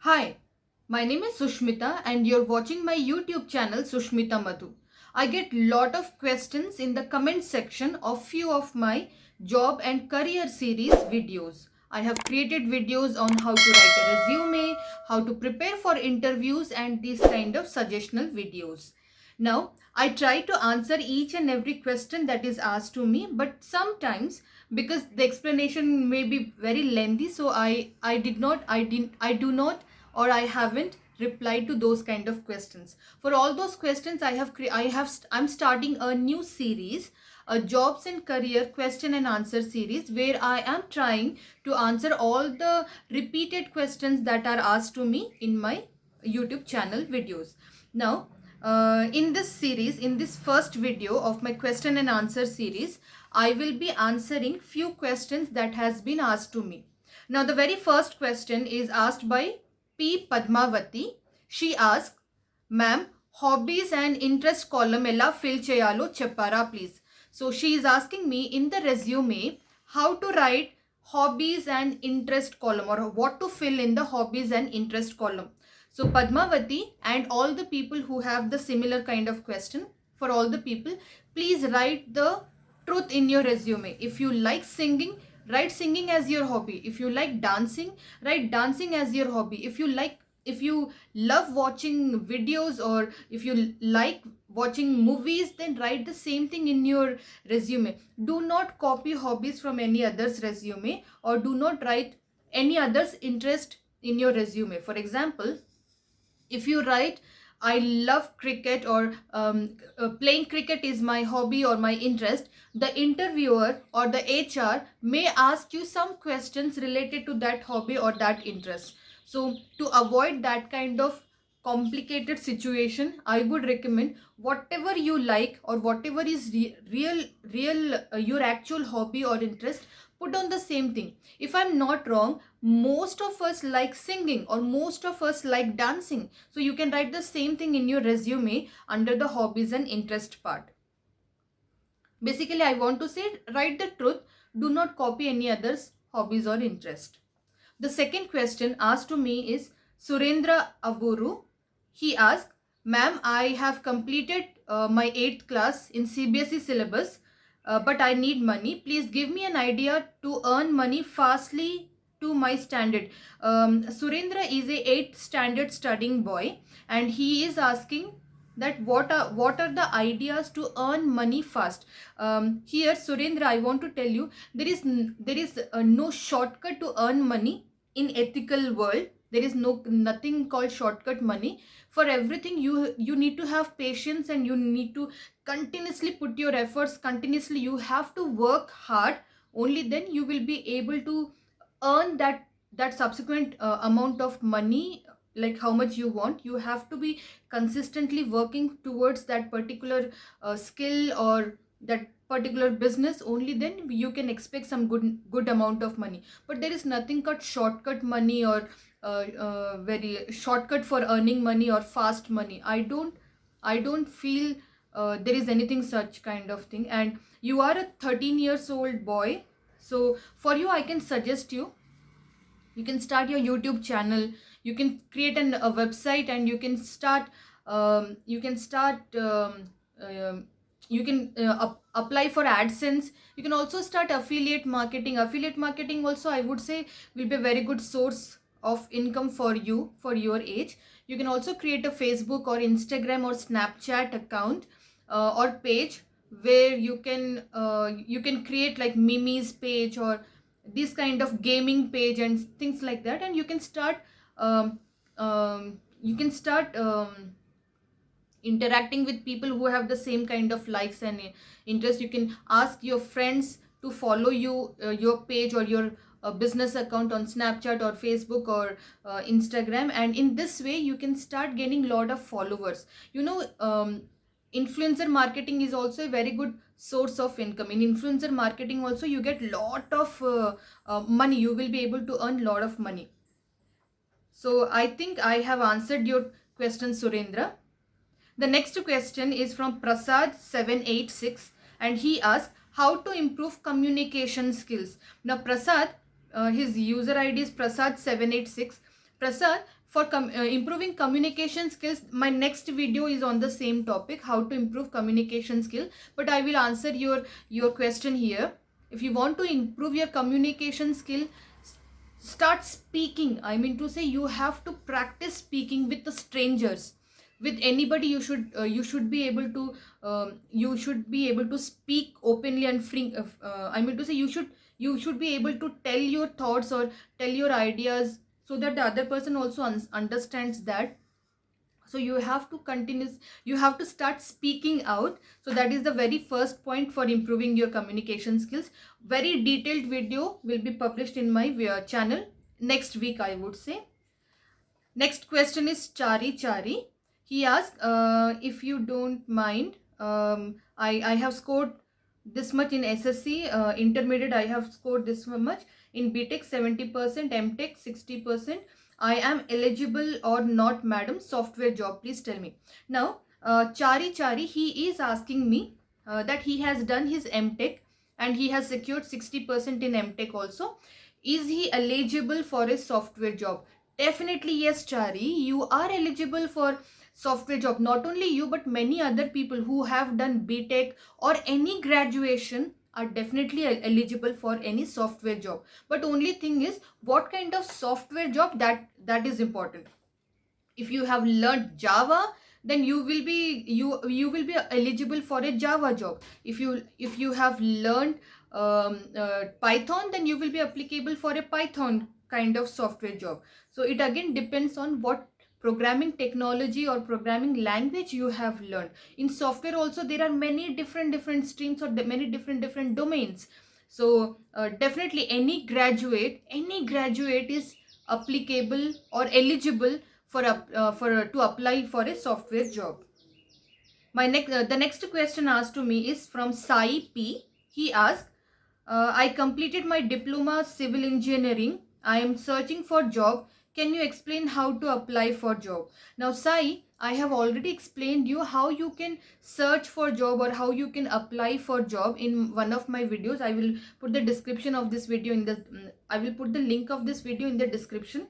Hi, my name is Sushmita and you're watching my YouTube channel Sushmita Madhu. I get lot of questions in the comment section of few of my job and career series videos. I have created videos on how to write a resume, how to prepare for interviews and these kind of suggestional videos. Now, I try to answer each and every question that is asked to me, but sometimes because the explanation may be very lengthy, so I do not or I haven't replied to those kind of questions. For all those questions, I'm starting a new series, a jobs and career question and answer series, where I am trying to answer all the repeated questions that are asked to me in my YouTube channel videos. Now, in this series, in this first video of my question and answer series, I will be answering few questions that has been asked to me. Now, the very first question is asked by P. Padmavati. She asked, Ma'am, hobbies and interest column ella fill cheyalo cheppara please. So she is asking me in the resume how to write hobbies and interest column, or what to fill in the hobbies and interest column. So Padmavati and all the people who have the similar kind of question, for all the people, please write the truth in your resume. If you like singing, write singing as your hobby. If you like dancing, write dancing as your hobby. If you love watching videos, or if you like watching movies, then write the same thing in your resume. Do not copy hobbies from any other's resume, or do not write any other's interest in your resume. For example, if you write, I love cricket, or playing cricket is my hobby or my interest, the interviewer or the HR may ask you some questions related to that hobby or that interest. So to avoid that kind of complicated situation, I would recommend whatever you like, or whatever is real your actual hobby or interest, put on the same thing. If I'm not wrong, most of us like singing, or most of us like dancing, so you can write the same thing in your resume under the hobbies and interest part. Basically, I want to say, write the truth, do not copy any others hobbies or interest. The second question asked to me is Surendra Avuru. He asked, Ma'am, I have completed my 8th class in CBSE syllabus, but I need money. Please give me an idea to earn money fastly to my standard. Surendra is a 8th standard studying boy, and he is asking that what are the ideas to earn money fast. Here, Surendra, I want to tell you, there is no shortcut to earn money in ethical world. There is nothing called shortcut money. For everything, you need to have patience, and you need to continuously put your efforts. Continuously you have to work hard. Only then you will be able to earn that subsequent amount of money, like how much you want. You have to be consistently working towards that particular skill, or that particular business. Only then you can expect some good amount of money. But there is nothing called shortcut money, or very shortcut for earning money, or fast money. I don't feel there is anything such kind of thing. And you are a 13 years old boy, so for you, I can suggest you can start your YouTube channel. You can create a website, and you can start you can apply for AdSense. You can also start affiliate marketing also, I would say, will be a very good source of income for you, for your age. You can also create a Facebook or Instagram or Snapchat account, or page, where you can create like memes page, or this kind of gaming page and things like that. And um, you can start interacting with people who have the same kind of likes and interest. You can ask your friends to follow your page, or your business account on Snapchat or Facebook or Instagram. And in this way you can start gaining lot of followers. Influencer marketing is also a very good source of income. In influencer marketing also, you get lot of money. You will be able to earn lot of money. So I think I have answered your question, Surendra. The next question is from Prasad786, and he asks how to improve communication skills. Now Prasad, his user ID is Prasad786. Prasad, for improving communication skills, my next video is on the same topic, how to improve communication skill, but I will answer your question here. If you want to improve your communication skill, start speaking. I mean to say, you have to practice speaking with the strangers, with anybody. You should be able to speak openly and free. I mean to say, you should be able to tell your thoughts or tell your ideas, so that the other person also understands that. So you have to start speaking out. So that is the very first point for improving your communication skills. Very detailed video will be published in my channel next week, I would say. Next question is Chari. He asked, if you don't mind, I have scored this much in SSC, intermediate I have scored this much, in BTech 70%, MTech 60%. I am eligible or not, madam? Software job, please tell me. Now, Chari, he is asking me that he has done his MTech and he has secured 60% in MTech also. Is he eligible for a software job? Definitely yes, Chari, you are eligible for software job. Not only you, but many other people who have done BTech or any graduation are definitely eligible for any software job. But only thing is, what kind of software job, that is important. If you have learned Java, then you will be eligible for a Java job. If you have learned Python, then you will be applicable for a Python kind of software job. So it again depends on what programming technology or programming language you have learned. In software also, there are many different streams or many different domains. So definitely any graduate is applicable or eligible to apply for a software job. The next question asked to me is from Sai P. He asked, I completed my diploma civil engineering. I am searching for job. Can you explain how to apply for job? Now Sai, I have already explained you how you can search for job or how you can apply for job in one of my videos. I will put the description of this video I will put the link of this video in the description.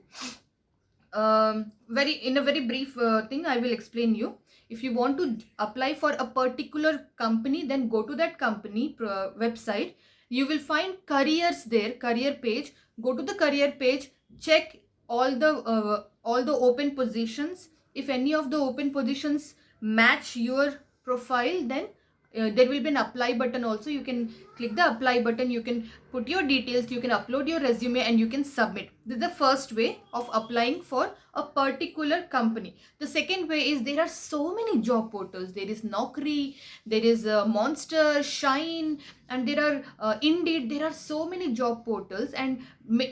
In a very brief thing, I will explain you. If you want to apply for a particular company, then go to that company website. You will find careers there, career page. Go to the career page, check all the open positions. If any of the open positions match your profile, then there will be an apply button also. You can click the apply button, you can put your details, you can upload your resume, and you can submit. This is the first way of applying for a particular company. The second way is, there are so many job portals. There is Naukri, there is Monster, Shine, and there are Indeed. There are so many job portals, and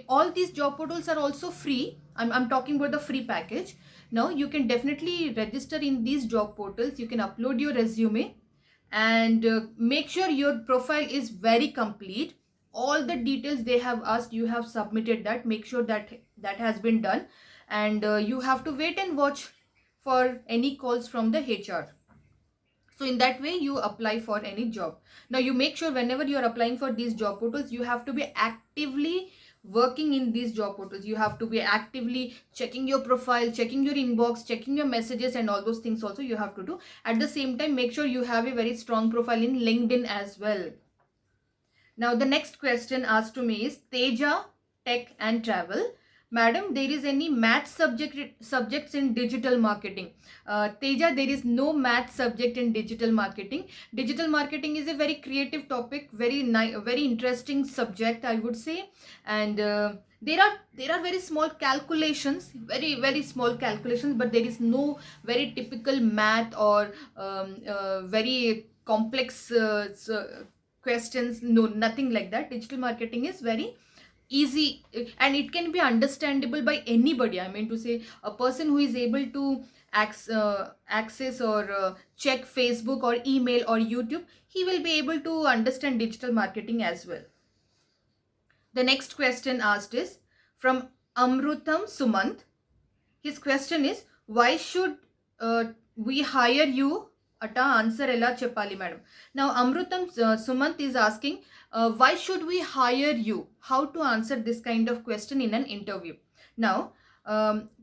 all these job portals are also free. I'm talking about the free package. Now you can definitely register in these job portals. You can upload your resume and make sure your profile is very complete. All the details they have asked, you have submitted that. Make sure that has been done, and you have to wait and watch for any calls from the HR. So in that way, you apply for any job. Now you make sure whenever you are applying for these job portals, you have to be actively working in these job portals. You have to be actively checking your profile, checking your inbox, checking your messages, and all those things also you have to do. At the same time, make sure you have a very strong profile in LinkedIn as well. Now the next question asked to me is Teja Tech and Travel. Madam, there is any math subjects in digital marketing? Teja, there is no math subject in digital marketing. Digital marketing is a very creative topic, very interesting subject, I would say. And there are very small calculations, very small calculations, but there is no very typical math or very complex questions. No, nothing like that. Digital marketing is very easy, and it can be understandable by anybody. I mean to say, a person who is able to access or check Facebook or email or YouTube, he will be able to understand digital marketing as well. The next question asked is from Amrutam Sumant. His question is, why should we hire you? Ata answer ela cheppali, madam. Now Amrutam Sumant is asking, why should we hire you? How to answer this kind of question in an interview? Now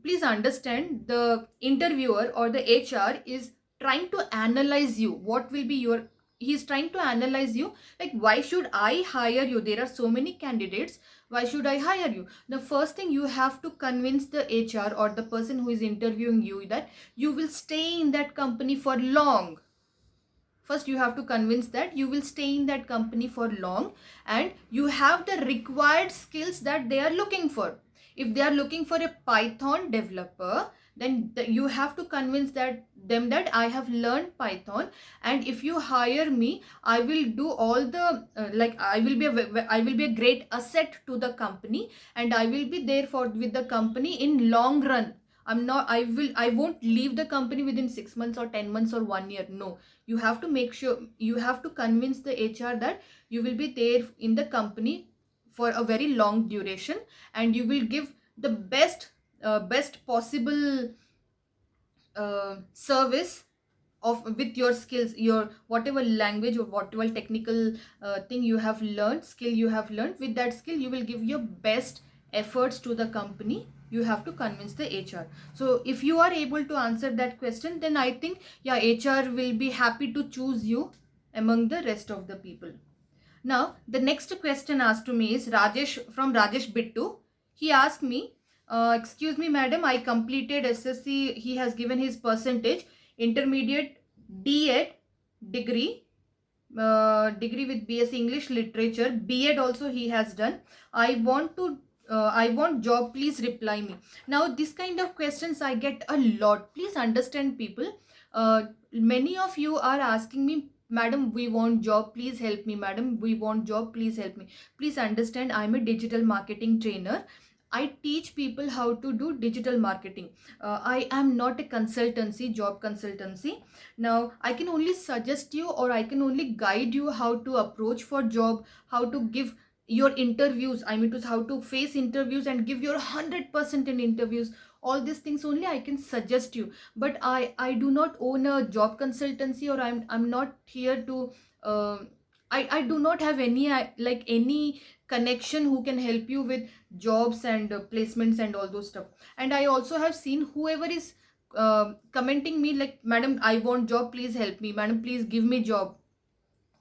please understand, the interviewer or the HR is trying to analyze you. What will be your, he's trying to analyze you, like why should I hire you, there are so many candidates, why should I hire you? The first thing, you have to convince the HR or the person who is interviewing you that you will stay in that company for long. First you have to convince that you will stay in that company for long and you have the required skills that they are looking for. If they are looking for a Python developer, then you have to convince them that I have learned Python, and if you hire me, I will do all the I will be a great asset to the company, and I will be there with the company in long run. I won't leave the company within 6 months or 10 months or 1 year. No, you have to make sure, you have to convince the HR that you will be there in the company for a very long duration, and you will give the best possible service of with your skills, your whatever language or whatever technical thing you have learned, skill you have learned. With that skill, you will give your best efforts to the company. You have to convince the HR. So if you are able to answer that question, then I think, yeah, HR will be happy to choose you among the rest of the people. Now the next question asked to me is Rajesh, from Rajesh Bittu. He asked me, excuse me madam, I completed SSC, he has given his percentage, intermediate D.Ed degree, degree with BSc English Literature, B.Ed also he has done. I want job, please reply me. Now this kind of questions I get a lot. Please understand people, many of you are asking me, madam, we want job, please help me. Madam, we want job, please help me. Please understand, I'm a digital marketing trainer. I teach people how to do digital marketing. I am not a consultancy, job consultancy. Now, I can only suggest you, or I can only guide you how to approach for job, how to give your interviews. I mean, to how to face interviews and give your 100% in interviews. All these things only I can suggest you. But I do not own a job consultancy, or I'm not here to. I do not have any any connection who can help you with jobs and placements and all those stuff. And I also have seen whoever is commenting me like, madam, I want job, please help me. Madam, please give me job.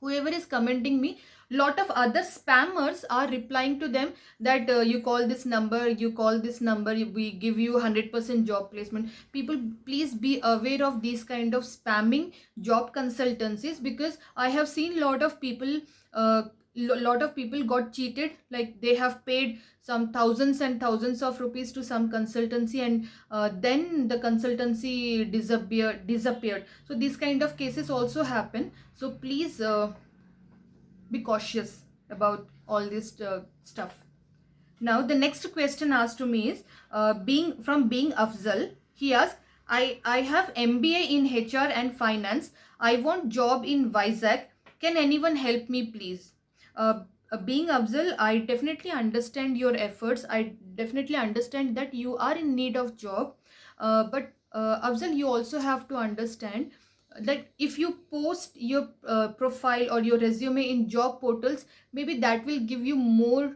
Whoever is commenting me, lot of other spammers are replying to them that you call this number, we give you 100% job placement. People, please be aware of these kind of spamming job consultancies, because I have seen lot of people got cheated. Like, they have paid some thousands and thousands of rupees to some consultancy, and then the consultancy disappeared. So these kind of cases also happen. So please be cautious about all this stuff. Now the next question asked to me is being Afzal. He asked, I have MBA in HR and finance. I want job in Vizag. Can anyone help me, please? Being Afzal, I definitely understand your efforts. I definitely understand that you are in need of job. But Afzal, you also have to understand that if you post your profile or your resume in job portals, maybe that will give you more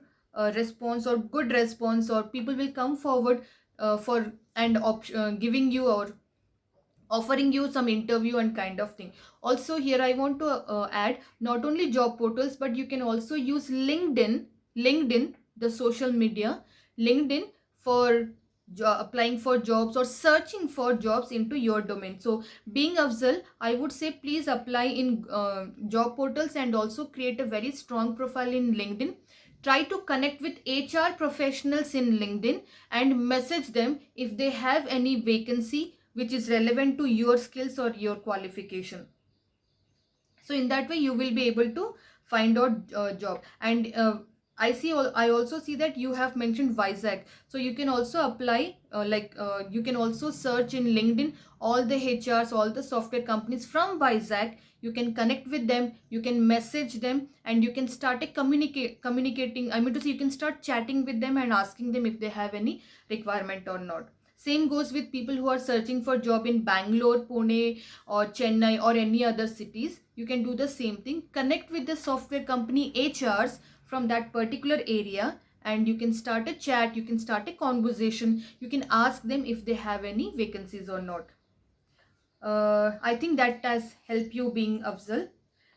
response, or good response, or people will come forward for and giving you or offering you some interview and kind of thing. Also here I want to add, not only job portals, but you can also use LinkedIn, the social media, LinkedIn, for applying for jobs or searching for jobs into your domain. So being Afzal, I would say please apply in job portals, and also create a very strong profile in LinkedIn. Try to connect with HR professionals in LinkedIn and message them if they have any vacancy which is relevant to your skills or your qualification. So in that way you will be able to find out job. And I also see that you have mentioned Vizag, so you can also apply you can also search in LinkedIn all the HRs, all the software companies from Vizag. You can connect with them, you can message them, and you can start communicating. I mean to say, you can start chatting with them and asking them if they have any requirement or not. Same goes with people who are searching for job in Bangalore, Pune, or Chennai, or any other cities. You can do the same thing. Connect with the software company HRs from that particular area and you can start a chat, you can start a conversation, you can ask them if they have any vacancies or not. I think that has helped you being Afzal.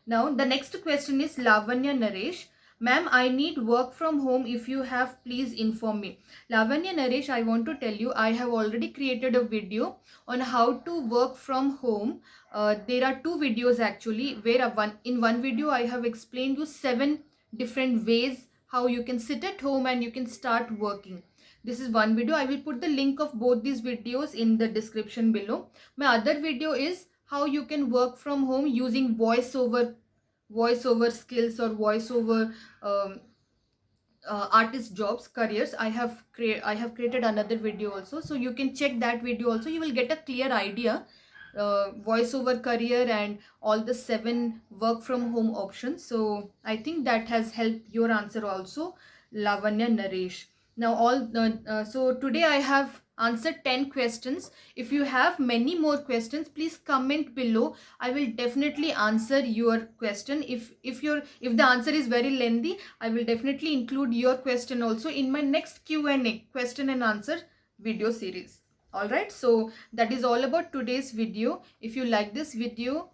Now the next question is Lavanya Naresh. Ma'am, I need work from home. If you have, please inform me. Lavanya Naresh, I want to tell you, I have already created a video on how to work from home. There are two videos actually, where in one video I have explained you 7 different ways how you can sit at home and you can start working. This is one video. I will put the link of both these videos in the description below. My other video is how you can work from home using voiceover skills or voiceover artist jobs careers. I have created another video also, so you can check that video also. You will get a clear idea, voiceover career and all the 7 work from home options. So I think that has helped your answer also, Lavanya Naresh. Now so today I have answered 10 questions. If you have many more questions, please comment below. I will definitely answer your question. If the answer is very lengthy, I will definitely include your question also in my next Q&A, question and answer video series. Alright, so that is all about today's video. If you like this video,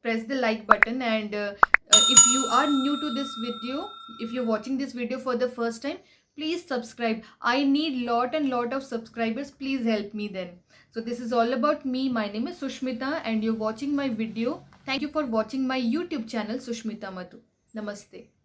press the like button, and if you are new to this video, if you're watching this video for the first time, please subscribe. I need lot of subscribers. Please help me then. So this is all about me. My name is Sushmita and you're watching my video. Thank you for watching my YouTube channel, Sushmita Madhu. Namaste.